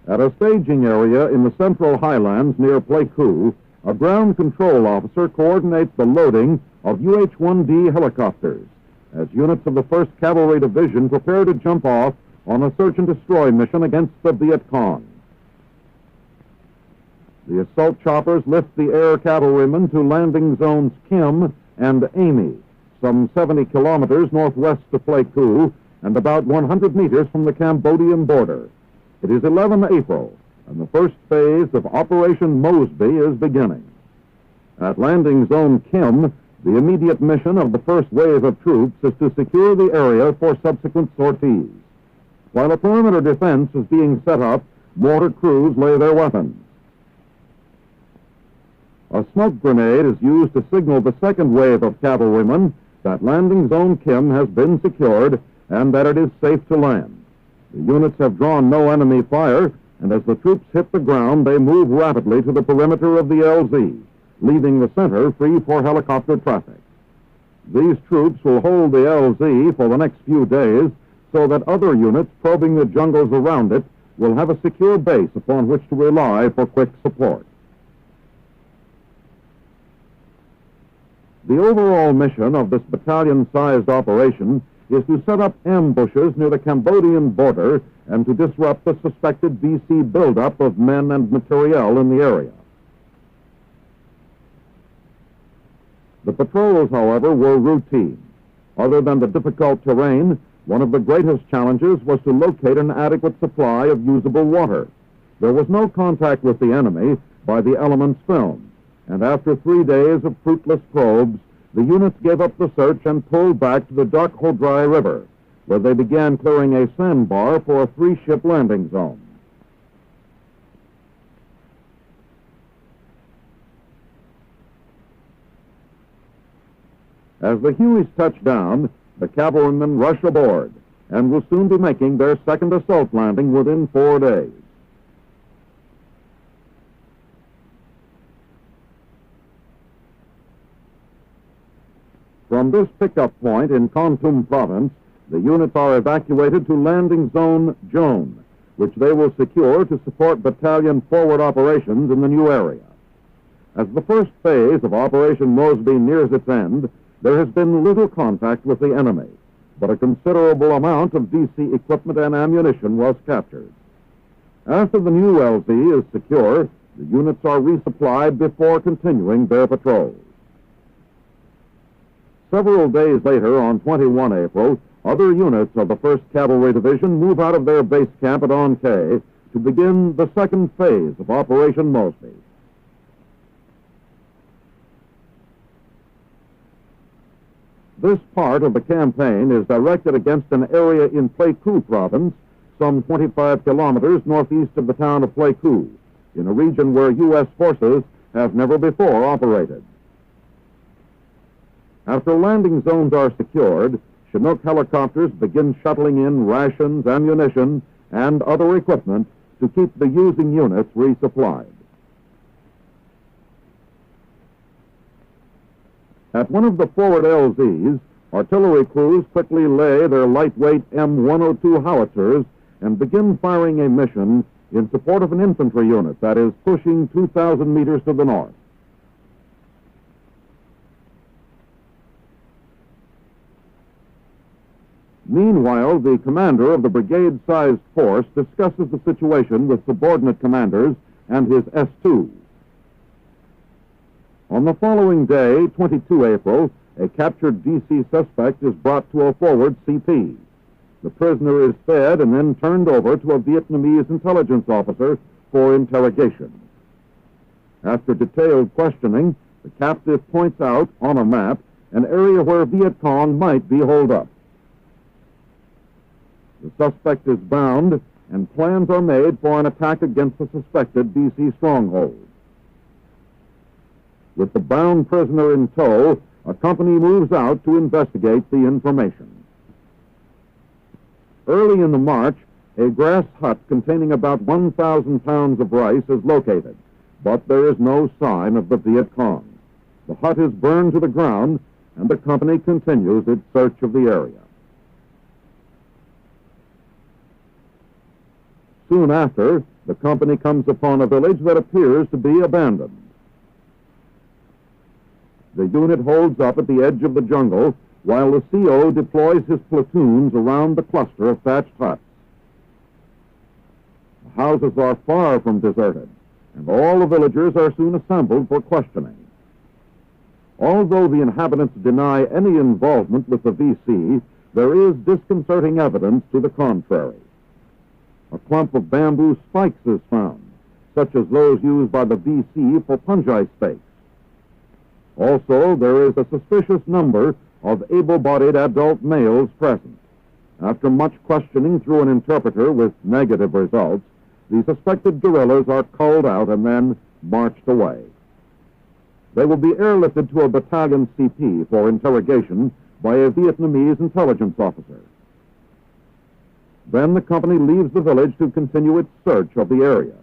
At a staging area in the central highlands near Pleiku, a ground control officer coordinates the loading of UH-1D helicopters as units of the 1st Cavalry Division prepare to jump off on a search and destroy mission against the Viet Cong. The assault choppers lift the air cavalrymen to landing zones Kim and Amy, some 70 kilometers northwest of Pleiku and about 100 meters from the Cambodian border. It is 11 April, and the first phase of Operation Mosby is beginning. At landing zone Kim, the immediate mission of the first wave of troops is to secure the area for subsequent sorties. While a perimeter defense is being set up, mortar crews lay their weapons. A smoke grenade is used to signal the second wave of cavalrymen that landing zone Kim has been secured and that it is safe to land. The units have drawn no enemy fire, and as the troops hit the ground, they move rapidly to the perimeter of the LZ, leaving the center free for helicopter traffic. These troops will hold the LZ for the next few days so that other units probing the jungles around it will have a secure base upon which to rely for quick support. The overall mission of this battalion-sized operation is to set up ambushes near the Cambodian border and to disrupt the suspected BC buildup of men and materiel in the area. The patrols, however, were routine. Other than the difficult terrain, one of the greatest challenges was to locate an adequate supply of usable water. There was no contact with the enemy by the elements filmed, and after 3 days of fruitless probes, the units gave up the search and pulled back to the Dak Hodrai River, where they began clearing a sandbar for a 3-ship landing zone. As the Hueys touch down, the cavalrymen rush aboard and will soon be making their second assault landing within 4 days. From this pickup point in Kon Tum province, the units are evacuated to landing zone Joan, which they will secure to support battalion forward operations in the new area. As the first phase of Operation Mosby nears its end, there has been little contact with the enemy, but a considerable amount of DC equipment and ammunition was captured. After the new LZ is secure, the units are resupplied before continuing their patrols. Several days later, on 21 April, other units of the 1st Cavalry Division move out of their base camp at An Khe to begin the second phase of Operation Mosby. This part of the campaign is directed against an area in Pleiku province, some 25 kilometers northeast of the town of Pleiku, in a region where U.S. forces have never before operated. After landing zones are secured, Chinook helicopters begin shuttling in rations, ammunition, and other equipment to keep the using units resupplied. At one of the forward LZs, artillery crews quickly lay their lightweight M102 howitzers and begin firing a mission in support of an infantry unit that is pushing 2,000 meters to the north. Meanwhile, the commander of the brigade-sized force discusses the situation with subordinate commanders and his S2. On the following day, 22 April, a captured DC suspect is brought to a forward CP. The prisoner is fed and then turned over to a Vietnamese intelligence officer for interrogation. After detailed questioning, the captive points out on a map an area where Viet Cong might be holed up. The suspect is bound, and plans are made for an attack against the suspected DC stronghold. With the bound prisoner in tow, a company moves out to investigate the information. Early in the march, a grass hut containing about 1,000 pounds of rice is located, but there is no sign of the Viet Cong. The hut is burned to the ground, and the company continues its search of the area. Soon after, the company comes upon a village that appears to be abandoned. The unit holds up at the edge of the jungle while the CO deploys his platoons around the cluster of thatched huts. The houses are far from deserted, and all the villagers are soon assembled for questioning. Although the inhabitants deny any involvement with the VC, there is disconcerting evidence to the contrary. A clump of bamboo spikes is found, such as those used by the VC for punji stakes. Also, there is a suspicious number of able-bodied adult males present. After much questioning through an interpreter with negative results, the suspected guerrillas are culled out and then marched away. They will be airlifted to a battalion CP for interrogation by a Vietnamese intelligence officer. Then the company leaves the village to continue its search of the area.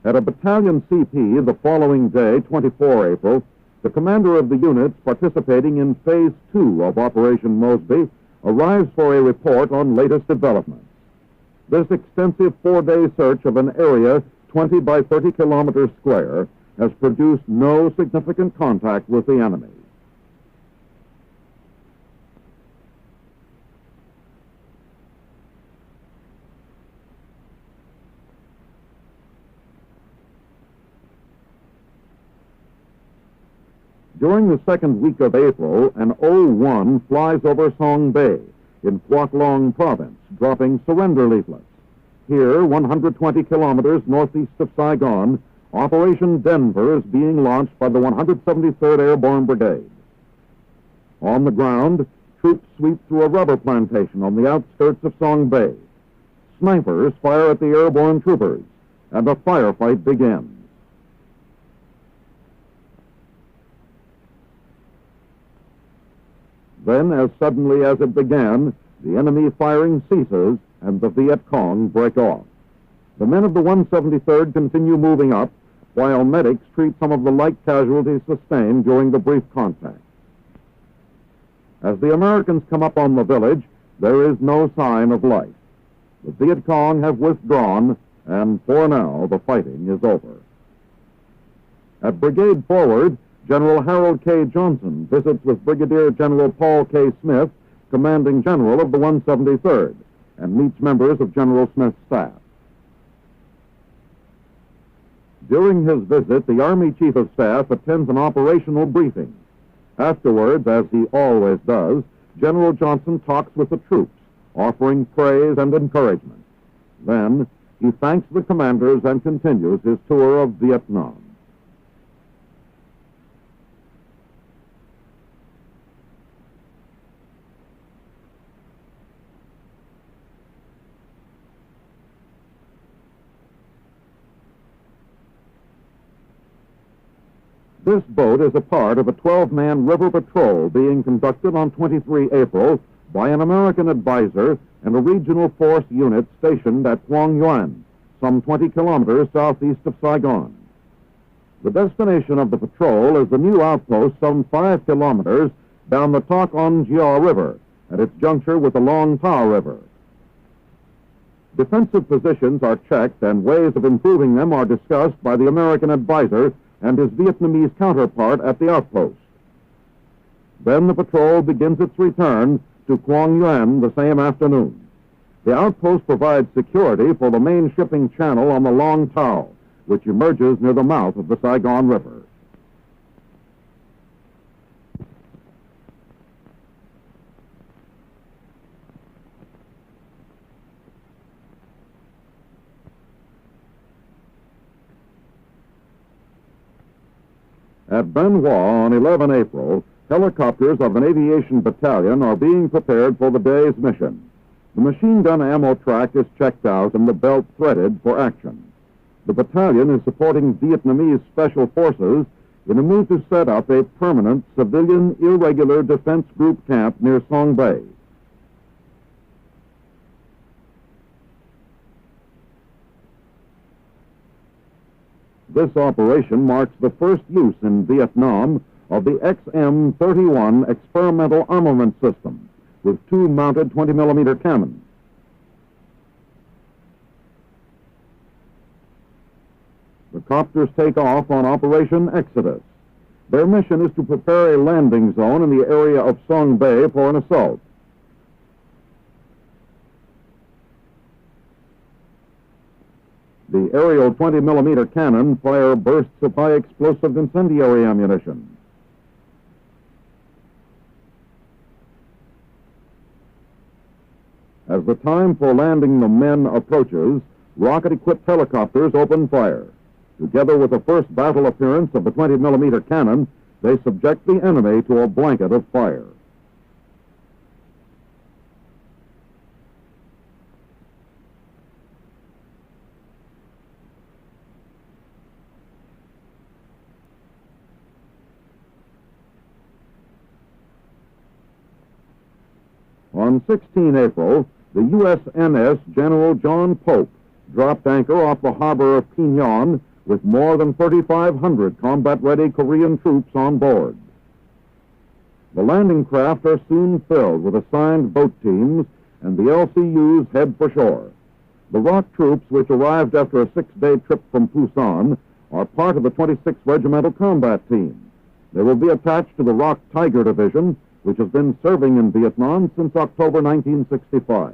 At a battalion CP the following day, 24 April, the commander of the units participating in Phase 2 of Operation Mosby arrives for a report on latest developments. This extensive 4-day search of an area 20 by 30 kilometers square has produced no significant contact with the enemy. During the second week of April, an O-1 flies over Song Bay in Quoc Long Province, dropping surrender leaflets. Here, 120 kilometers northeast of Saigon, Operation Denver is being launched by the 173rd Airborne Brigade. On the ground, troops sweep through a rubber plantation on the outskirts of Song Bay. Snipers fire at the airborne troopers, and a firefight begins. Then, as suddenly as it began, the enemy firing ceases and the Viet Cong break off. The men of the 173rd continue moving up, while medics treat some of the light casualties sustained during the brief contact. As the Americans come up on the village, there is no sign of life. The Viet Cong have withdrawn, and for now the fighting is over. At Brigade Forward, General Harold K. Johnson visits with Brigadier General Paul K. Smith, commanding general of the 173rd, and meets members of General Smith's staff. During his visit, the Army Chief of Staff attends an operational briefing. Afterwards, as he always does, General Johnson talks with the troops, offering praise and encouragement. Then, he thanks the commanders and continues his tour of Vietnam. This boat is a part of a 12-man river patrol being conducted on 23 April by an American advisor and a regional force unit stationed at Quang Nguyen, some 20 kilometers southeast of Saigon. The destination of the patrol is the new outpost some 5 kilometers down the Toc On Gia River at its juncture with the Long Tao River. Defensive positions are checked and ways of improving them are discussed by the American advisor and his Vietnamese counterpart at the outpost. Then the patrol begins its return to Quang Nguyen the same afternoon. The outpost provides security for the main shipping channel on the Long Tao, which emerges near the mouth of the Saigon River. At Bien Hoa on 11 April, helicopters of an aviation battalion are being prepared for the day's mission. The machine gun ammo track is checked out and the belt threaded for action. The battalion is supporting Vietnamese special forces in a move to set up a permanent civilian irregular defense group camp near Song Bay. This operation marks the first use in Vietnam of the XM-31 experimental armament system, with two mounted 20-millimeter cannons. The copters take off on Operation Exodus. Their mission is to prepare a landing zone in the area of Song Bay for an assault. The aerial 20-millimeter cannon fire bursts of high-explosive incendiary ammunition. As the time for landing the men approaches, rocket-equipped helicopters open fire. Together with the first battle appearance of the 20-millimeter cannon, they subject the enemy to a blanket of fire. On 16 April, the USNS General John Pope dropped anchor off the harbor of Pinyon with more than 3,500 combat-ready Korean troops on board. The landing craft are soon filled with assigned boat teams, and the LCUs head for shore. The ROC troops, which arrived after a 6-day trip from Pusan, are part of the 26th Regimental Combat Team. They will be attached to the ROC Tiger Division, which has been serving in Vietnam since October 1965.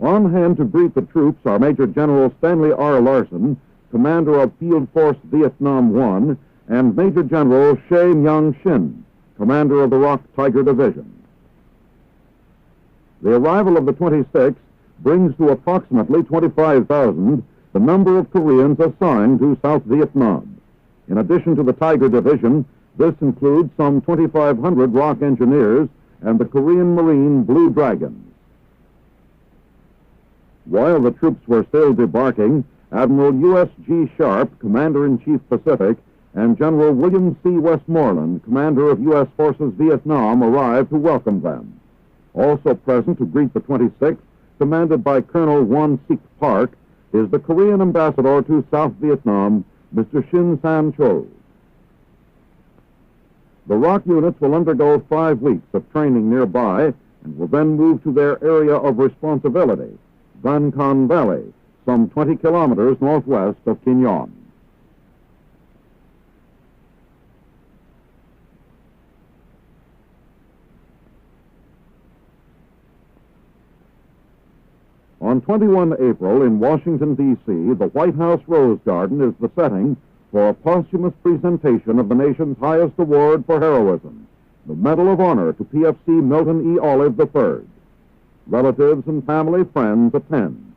On hand to greet the troops are Major General Stanley R. Larson, commander of Field Force Vietnam I, and Major General Shea Myung Shin, commander of the ROC Tiger Division. The arrival of the 26th brings to approximately 25,000 the number of Koreans assigned to South Vietnam. In addition to the Tiger Division, this includes some 2,500 ROC engineers and the Korean Marine Blue Dragons. While the troops were still debarking, Admiral U.S.G. Sharp, Commander-in-Chief Pacific, and General William C. Westmoreland, Commander of U.S. Forces Vietnam, arrived to welcome them. Also present to greet the 26th, commanded by Colonel Won Sik Park, is the Korean ambassador to South Vietnam, Mr. Shin San-cho. The ROC units will undergo 5 weeks of training nearby and will then move to their area of responsibility, Van Con Valley, some 20 kilometers northwest of Kinyon. On 21 April in Washington, D.C., the White House Rose Garden is the setting for a posthumous presentation of the nation's highest award for heroism, the Medal of Honor to PFC Milton E. Olive III. Relatives and family friends attend.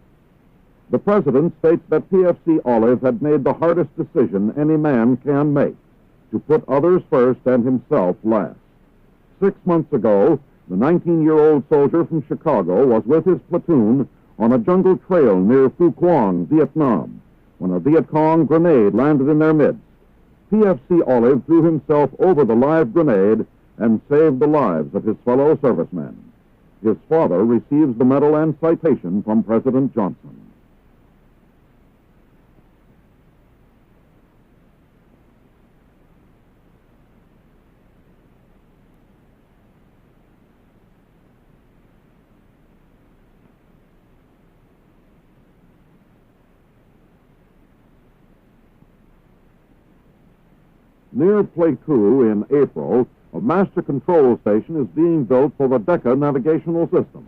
The President states that PFC Olive had made the hardest decision any man can make, to put others first and himself last. 6 months ago, the 19-year-old soldier from Chicago was with his platoon on a jungle trail near Phu Quang, Vietnam, when a Viet Cong grenade landed in their midst. PFC Olive threw himself over the live grenade and saved the lives of his fellow servicemen. His father receives the medal and citation from President Johnson. Near Pleiku in April, a master control station is being built for the Decca navigational system.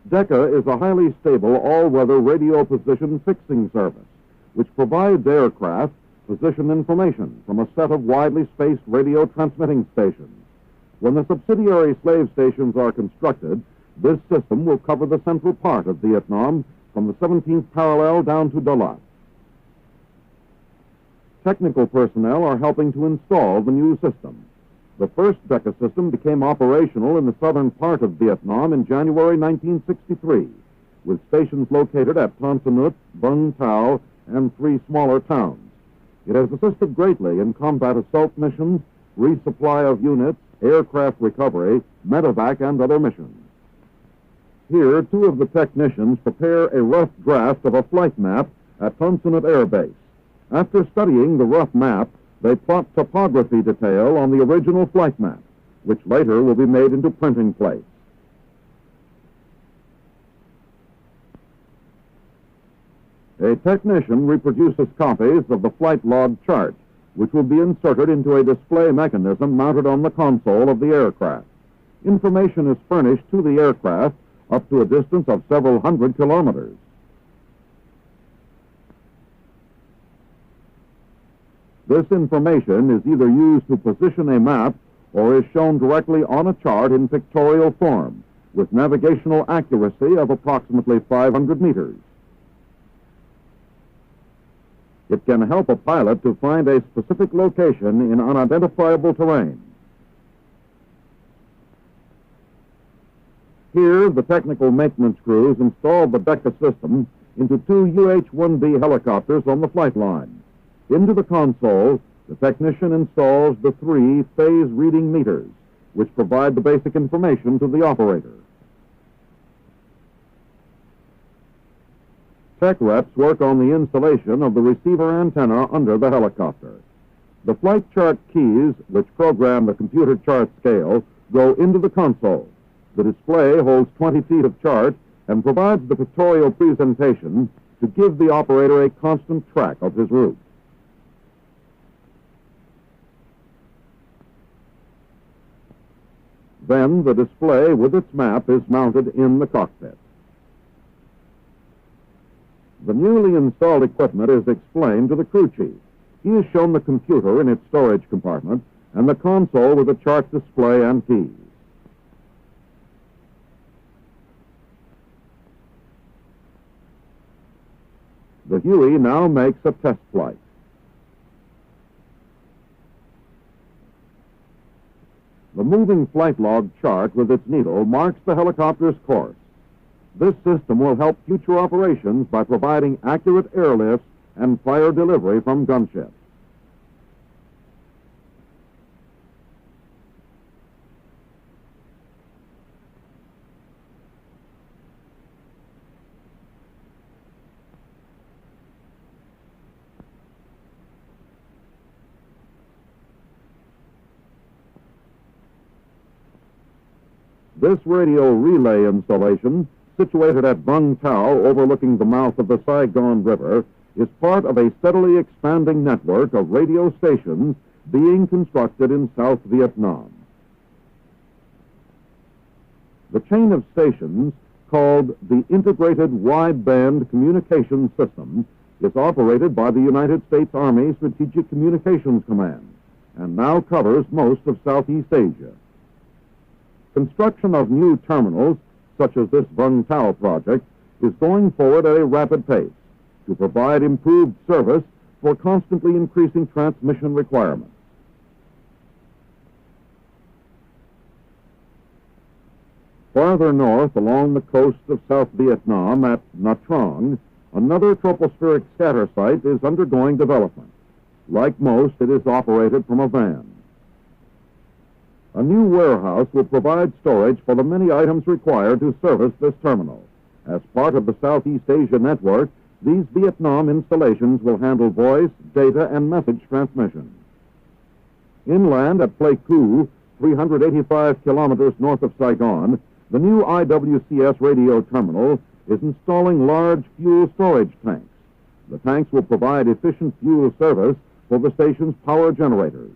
Decca is a highly stable all-weather radio position fixing service, which provides aircraft position information from a set of widely spaced radio transmitting stations. When the subsidiary slave stations are constructed, this system will cover the central part of Vietnam from the 17th parallel down to Dalat. Technical personnel are helping to install the new system. The first Decca system became operational in the southern part of Vietnam in January 1963, with stations located at Ton Sa Nut, Bung Tau, and 3 smaller towns. It has assisted greatly in combat assault missions, resupply of units, aircraft recovery, medevac, and other missions. Here, 2 of the technicians prepare a rough draft of a flight map at Ton Sa Nut Air Base. After studying the rough map, they plot topography detail on the original flight map. which later will be made into printing plates. A technician reproduces copies of the flight log chart, which will be inserted into a display mechanism mounted on the console of the aircraft. Information is furnished to the aircraft up to a distance of several hundred kilometers. This information is either used to position a map or is shown directly on a chart in pictorial form, with navigational accuracy of approximately 500 meters. It can help a pilot to find a specific location in unidentifiable terrain. Here, the technical maintenance crews install the DECA system into two UH-1B helicopters on the flight line. Into the console, the technician installs the three phase reading meters, which provide the basic information to the operator. Tech reps work on the installation of the receiver antenna under the helicopter. The flight chart keys, which program the computer chart scale, go into the console. The display holds 20 feet of chart and provides the pictorial presentation to give the operator a constant track of his route. Then the display with its map is mounted in the cockpit. The newly installed equipment is explained to the crew chief. He is shown the computer in its storage compartment and the console with the chart display and keys. The Huey now makes a test flight. The moving flight log chart with its needle marks the helicopter's course. This system will help future operations by providing accurate airlifts and fire delivery from gunships. This radio relay installation, situated at Vung Tau overlooking the mouth of the Saigon River, is part of a steadily expanding network of radio stations being constructed in South Vietnam. The chain of stations, called the Integrated Wideband Communications System, is operated by the United States Army Strategic Communications Command and now covers most of Southeast Asia. Construction of new terminals, such as this Vung Tau project, is going forward at a rapid pace to provide improved service for constantly increasing transmission requirements. Farther north along the coast of South Vietnam at Nha Trang, another tropospheric scatter site is undergoing development. Like most, it is operated from a van. A new warehouse will provide storage for the many items required to service this terminal. As part of the Southeast Asia network, these Vietnam installations will handle voice, data, and message transmission. Inland at Pleiku, 385 kilometers north of Saigon, the new IWCS radio terminal is installing large fuel storage tanks. The tanks will provide efficient fuel service for the station's power generators.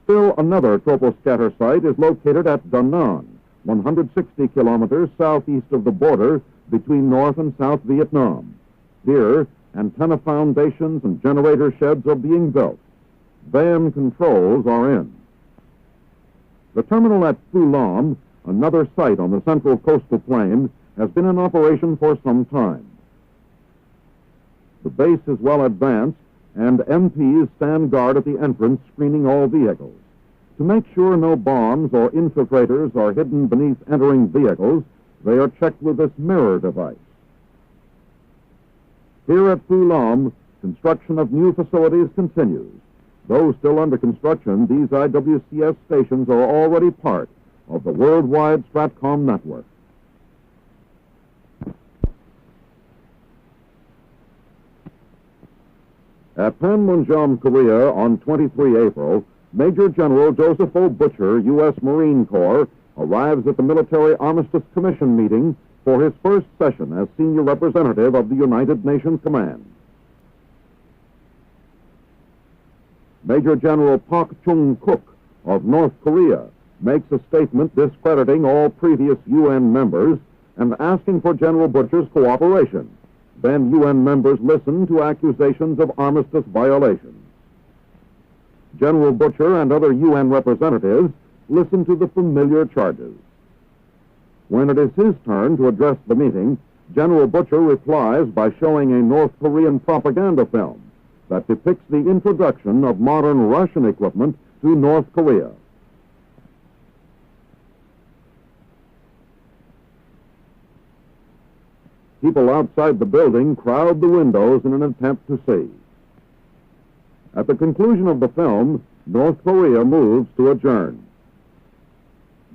Still another troposcatter site is located at Da Nang, 160 kilometers southeast of the border between North and South Vietnam. Here, antenna foundations and generator sheds are being built. Van controls are in. The terminal at Phu Lam, another site on the central coastal plain, has been in operation for some time. The base is well advanced, and MPs stand guard at the entrance, screening all vehicles. To make sure no bombs or infiltrators are hidden beneath entering vehicles, they are checked with this mirror device. Here at Phu Lam, construction of new facilities continues. Though still under construction, these IWCS stations are already part of the worldwide Stratcom network. At Panmunjom, Korea, on 23 April, Major General Joseph O. Butcher, U.S. Marine Corps, arrives at the Military Armistice Commission meeting for his first session as senior representative of the United Nations Command. Major General Pak Chung-Cook of North Korea makes a statement discrediting all previous UN members and asking for General Butcher's cooperation. Then UN members listen to accusations of armistice violations. General Butcher and other UN representatives listen to the familiar charges. When it is his turn to address the meeting, General Butcher replies by showing a North Korean propaganda film that depicts the introduction of modern Russian equipment to North Korea. People outside the building crowd the windows in an attempt to see. At the conclusion of the film, North Korea moves to adjourn.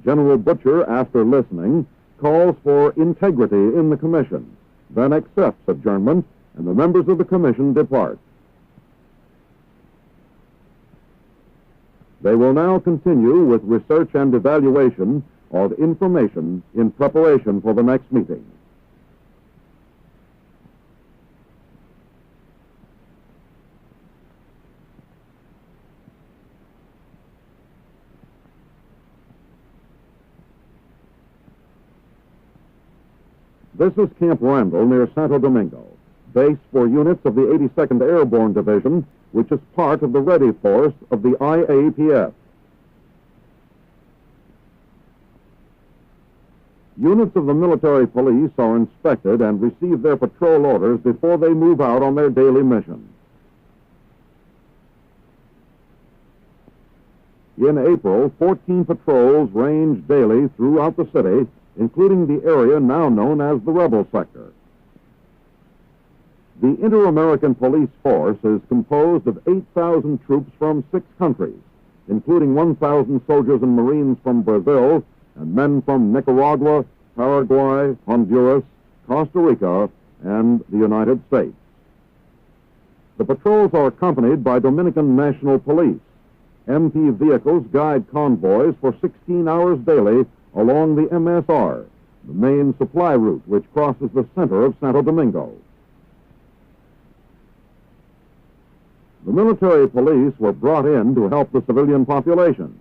General Butcher, after listening, calls for integrity in the commission, then accepts adjournment, and the members of the commission depart. They will now continue with research and evaluation of information in preparation for the next meeting. This is Camp Randall near Santo Domingo, base for units of the 82nd Airborne Division, which is part of the ready force of the IAPF. Units of the military police are inspected and receive their patrol orders before they move out on their daily mission. In April, 14 patrols range daily throughout the city, including the area now known as the Rebel Sector. The Inter-American Police Force is composed of 8,000 troops from 6 countries, including 1,000 soldiers and Marines from Brazil and men from Nicaragua, Paraguay, Honduras, Costa Rica, and the United States. The patrols are accompanied by Dominican National Police. MP vehicles guide convoys for 16 hours daily along the MSR, the main supply route which crosses the center of Santo Domingo. The military police were brought in to help the civilian population.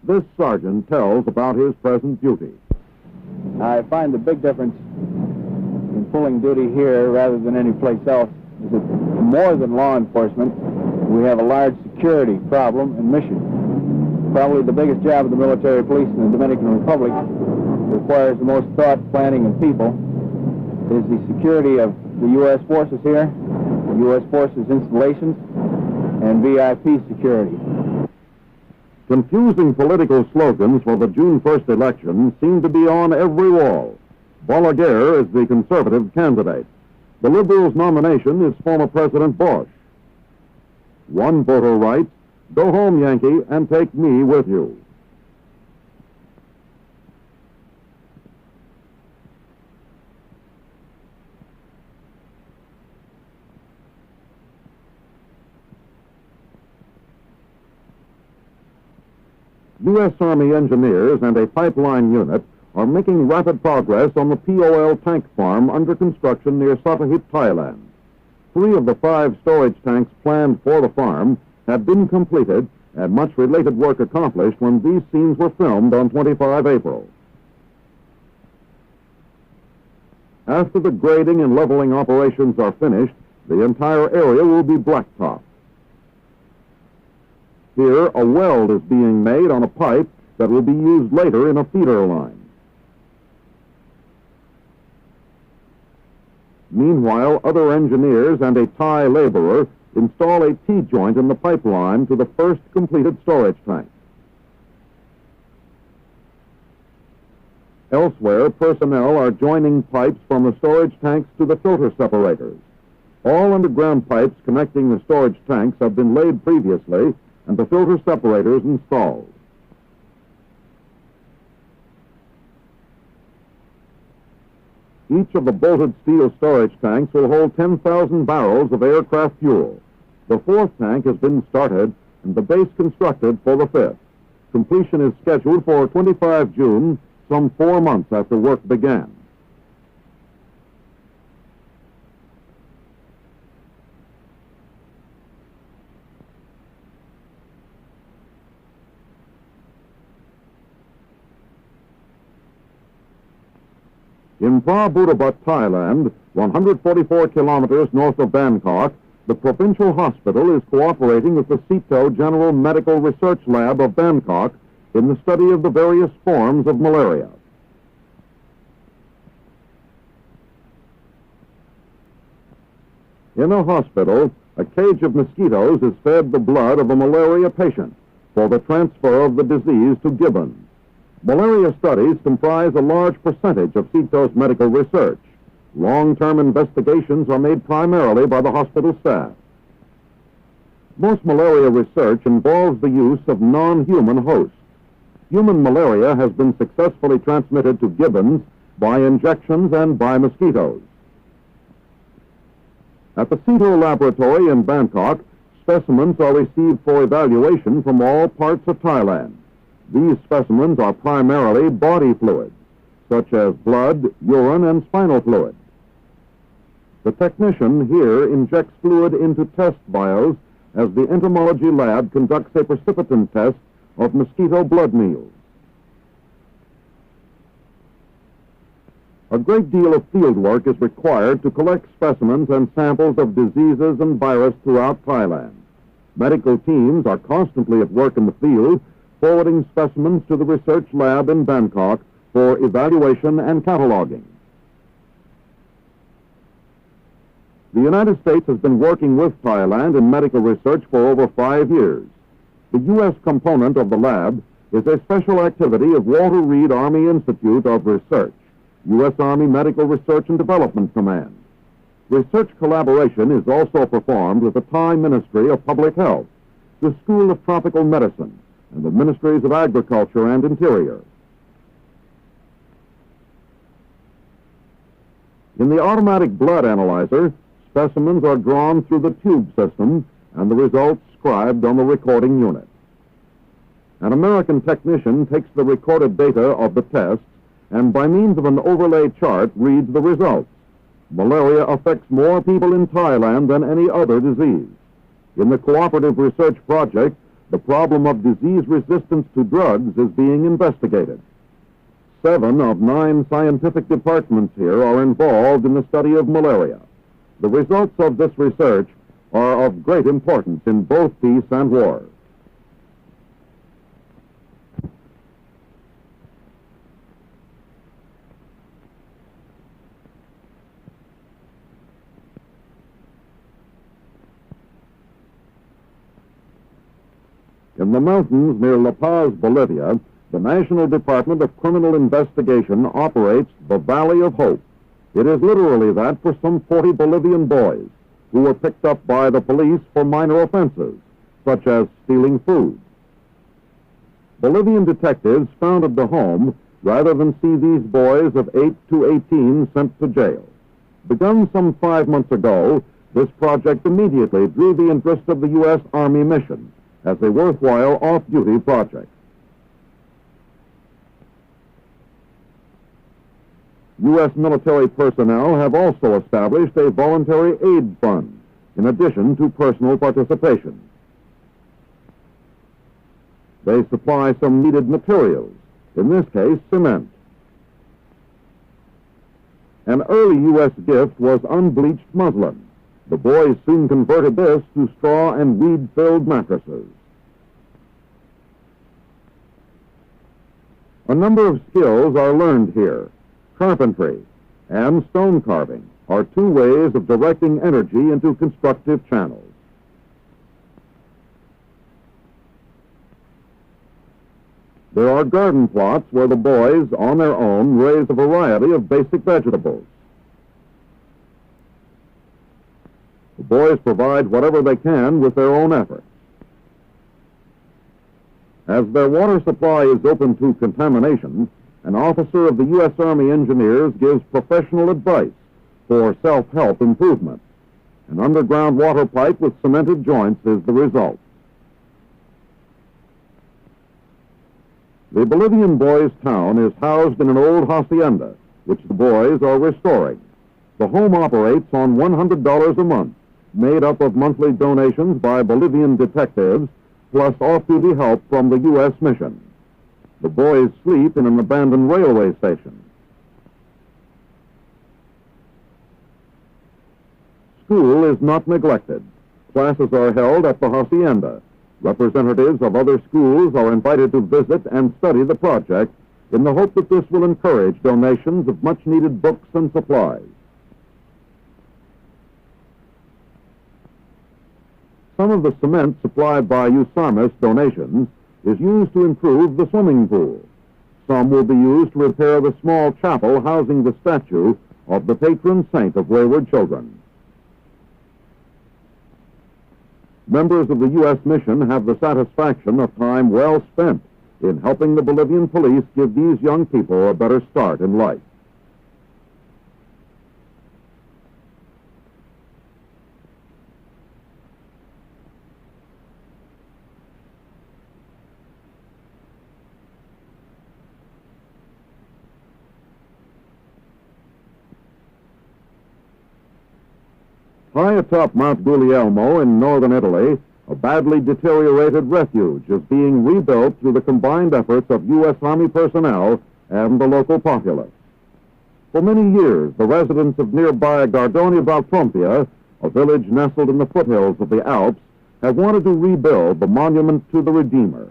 This sergeant tells about his present duty. I find the big difference in pulling duty here rather than any place else is that more than law enforcement, we have a large security problem and mission. Probably the biggest job of the military police in the Dominican Republic, requires the most thought, planning, and people, is the security of the U.S. forces here, the U.S. forces installations, and VIP security. Confusing political slogans for the June 1st election seem to be on every wall. Balaguer is the conservative candidate. The Liberals' nomination is former President Bush. One voter writes, "Go home, Yankee, and take me with you." U.S. Army engineers and a pipeline unit are making rapid progress on the POL tank farm under construction near Satahip, Thailand. 3 of the 5 storage tanks planned for the farm had been completed and much related work accomplished when these scenes were filmed on 25 April. After the grading and leveling operations are finished, the entire area will be blacktop. Here, a weld is being made on a pipe that will be used later in a feeder line. Meanwhile, other engineers and a Thai laborer install a T-joint in the pipeline to the first completed storage tank. Elsewhere, personnel are joining pipes from the storage tanks to the filter separators. All underground pipes connecting the storage tanks have been laid previously and the filter separators installed. Each of the bolted steel storage tanks will hold 10,000 barrels of aircraft fuel. The 4th tank has been started and the base constructed for the 5th. Completion is scheduled for 25 June, some 4 months after work began. In Prabuddhabat, Thailand, 144 kilometers north of Bangkok, the provincial hospital is cooperating with the Sito General Medical Research Lab of Bangkok in the study of the various forms of malaria. In a hospital, a cage of mosquitoes is fed the blood of a malaria patient for the transfer of the disease to gibbons. Malaria studies comprise a large percentage of Sito's medical research. Long-term investigations are made primarily by the hospital staff. Most malaria research involves the use of non-human hosts. Human malaria has been successfully transmitted to gibbons by injections and by mosquitoes. At the Sito Laboratory in Bangkok, specimens are received for evaluation from all parts of Thailand. These specimens are primarily body fluids, such as blood, urine, and spinal fluid. The technician here injects fluid into test vials as the entomology lab conducts a precipitin test of mosquito blood meals. A great deal of field work is required to collect specimens and samples of diseases and virus throughout Thailand. Medical teams are constantly at work in the field, forwarding specimens to the research lab in Bangkok for evaluation and cataloging. The United States has been working with Thailand in medical research for over 5 years. The U.S. component of the lab is a special activity of Walter Reed Army Institute of Research, U.S. Army Medical Research and Development Command. Research collaboration is also performed with the Thai Ministry of Public Health, the School of Tropical Medicine, and the Ministries of Agriculture and Interior. In the automatic blood analyzer, specimens are drawn through the tube system and the results scribed on the recording unit. An American technician takes the recorded data of the tests and by means of an overlay chart reads the results. Malaria affects more people in Thailand than any other disease. In the cooperative research project, the problem of disease resistance to drugs is being investigated. 7 of 9 scientific departments here are involved in the study of malaria. The results of this research are of great importance in both peace and war. In the mountains near La Paz, Bolivia, the National Department of Criminal Investigation operates the Valley of Hope. It is literally that for some 40 Bolivian boys who were picked up by the police for minor offenses, such as stealing food. Bolivian detectives founded the home rather than see these boys of 8 to 18 sent to jail. Begun some 5 months ago, this project immediately drew the interest of the U.S. Army mission as a worthwhile off-duty project. U.S. military personnel have also established a voluntary aid fund in addition to personal participation. They supply some needed materials, in this case, cement. An early U.S. gift was unbleached muslin. The boys soon converted this to straw and weed-filled mattresses. A number of skills are learned here. Carpentry and stone carving are 2 ways of directing energy into constructive channels. There are garden plots where the boys, on their own, raise a variety of basic vegetables. The boys provide whatever they can with their own efforts. As their water supply is open to contamination, an officer of the U.S. Army Engineers gives professional advice for self-help improvement. An underground water pipe with cemented joints is the result. The Bolivian boys' town is housed in an old hacienda, which the boys are restoring. The home operates on $100 a month, made up of monthly donations by Bolivian detectives, plus off-duty help from the U.S. mission. The boys sleep in an abandoned railway station. School is not neglected. Classes are held at the hacienda. Representatives of other schools are invited to visit and study the project in the hope that this will encourage donations of much-needed books and supplies. Some of the cement supplied by USARMIS donations is used to improve the swimming pool. Some will be used to repair the small chapel housing the statue of the patron saint of wayward children. Members of the U.S. mission have the satisfaction of time well spent in helping the Bolivian police give these young people a better start in life. High atop Mount Guglielmo in northern Italy, a badly deteriorated refuge is being rebuilt through the combined efforts of U.S. Army personnel and the local populace. For many years, the residents of nearby Gardonia Valtrompia, a village nestled in the foothills of the Alps, have wanted to rebuild the monument to the Redeemer,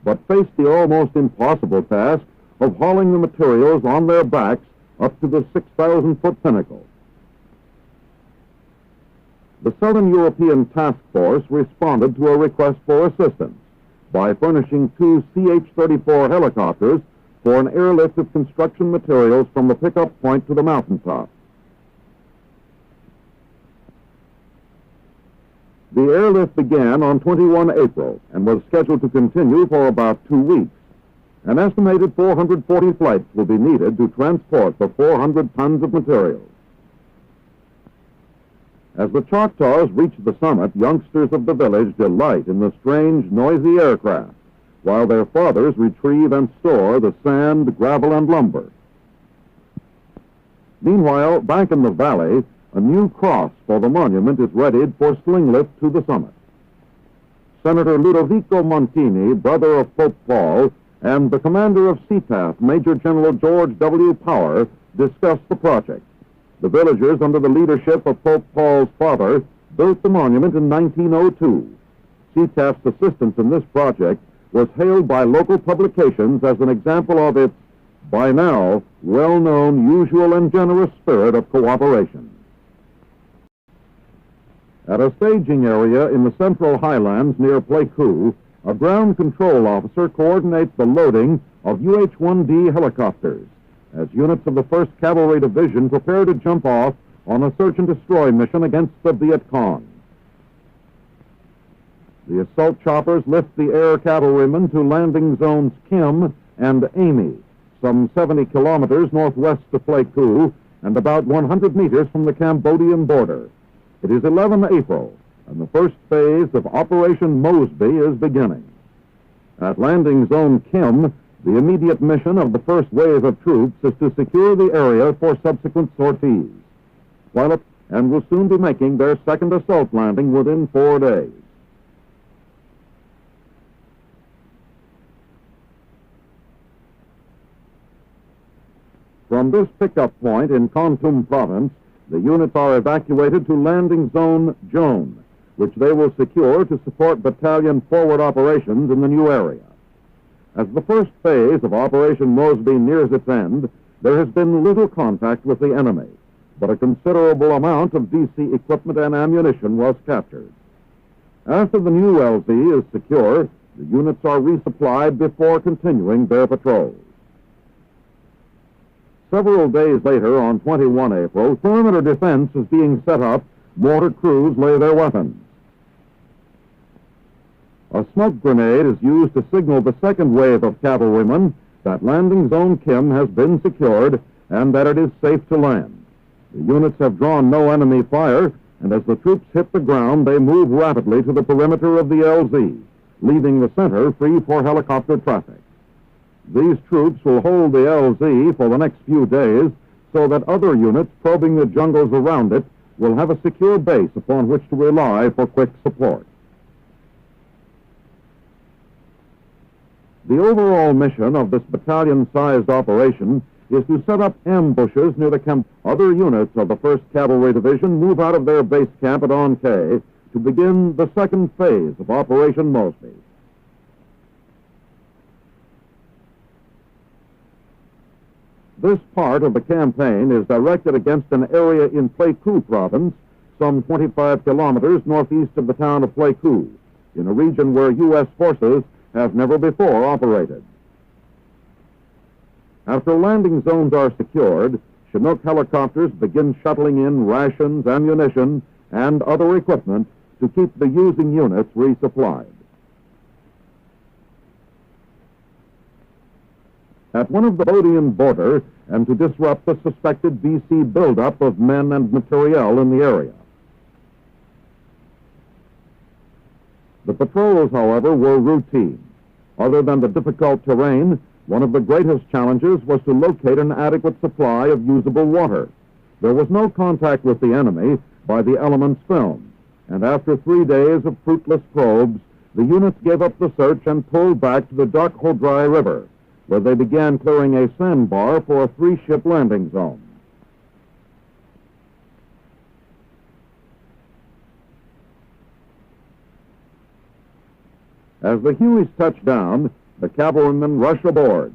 but faced the almost impossible task of hauling the materials on their backs up to the 6,000-foot pinnacle. The Southern European Task Force responded to a request for assistance by furnishing 2 CH-34 helicopters for an airlift of construction materials from the pickup point to the mountaintop. The airlift began on 21 April and was scheduled to continue for about 2 weeks. An estimated 440 flights will be needed to transport the 400 tons of materials. As the Choctaws reach the summit, youngsters of the village delight in the strange, noisy aircraft, while their fathers retrieve and store the sand, gravel, and lumber. Meanwhile, back in the valley, a new cross for the monument is readied for sling lift to the summit. Senator Ludovico Montini, brother of Pope Paul, and the commander of CTAF, Major General George W. Power, discussed the project. The villagers, under the leadership of Pope Paul's father, built the monument in 1902. CTAF's assistance in this project was hailed by local publications as an example of its, by now, well-known usual and generous spirit of cooperation. At a staging area in the central highlands near Pleiku, a ground control officer coordinates the loading of UH-1D helicopters as units of the 1st Cavalry Division prepare to jump off on a search and destroy mission against the Viet Cong. The assault choppers lift the air cavalrymen to landing zones Kim and Amy, some 70 kilometers northwest of Pleiku and about 100 meters from the Cambodian border. It is 11 April, and the first phase of Operation Mosby is beginning. At landing zone Kim, the immediate mission of the first wave of troops is to secure the area for subsequent sorties, and will soon be making their second assault landing within 4 days. From this pickup point in Kontum Province, the units are evacuated to landing zone Joan, which they will secure to support battalion forward operations in the new area. As the first phase of Operation Mosby nears its end, there has been little contact with the enemy, but a considerable amount of DC equipment and ammunition was captured. After the new LZ is secure, the units are resupplied before continuing their patrols. Several days later, on 21 April, perimeter defense is being set up. Mortar crews lay their weapons. A smoke grenade is used to signal the second wave of cavalrymen that landing zone Kim has been secured and that it is safe to land. The units have drawn no enemy fire, and as the troops hit the ground, they move rapidly to the perimeter of the LZ, leaving the center free for helicopter traffic. These troops will hold the LZ for the next few days so that other units probing the jungles around it will have a secure base upon which to rely for quick support. The overall mission of this battalion-sized operation is to set up ambushes near the camp. Other units of the 1st Cavalry Division move out of their base camp at Ankay to begin the second phase of Operation Mosby. This part of the campaign is directed against an area in Pleiku province, some 25 kilometers northeast of the town of Pleiku, in a region where U.S. forces have never before operated. After landing zones are secured, Chinook helicopters begin shuttling in rations, ammunition, and other equipment to keep the using units resupplied. At one of the Cambodian border, and to disrupt the suspected BC buildup of men and materiel in the area. The patrols, however, were routine. Other than the difficult terrain, one of the greatest challenges was to locate an adequate supply of usable water. There was no contact with the enemy by the elements film, and after 3 days of fruitless probes, the units gave up the search and pulled back to the Dak Hodrai River, where they began clearing a sandbar for a 3-ship landing zone. As the Hueys touched down, the cavalrymen rush aboard.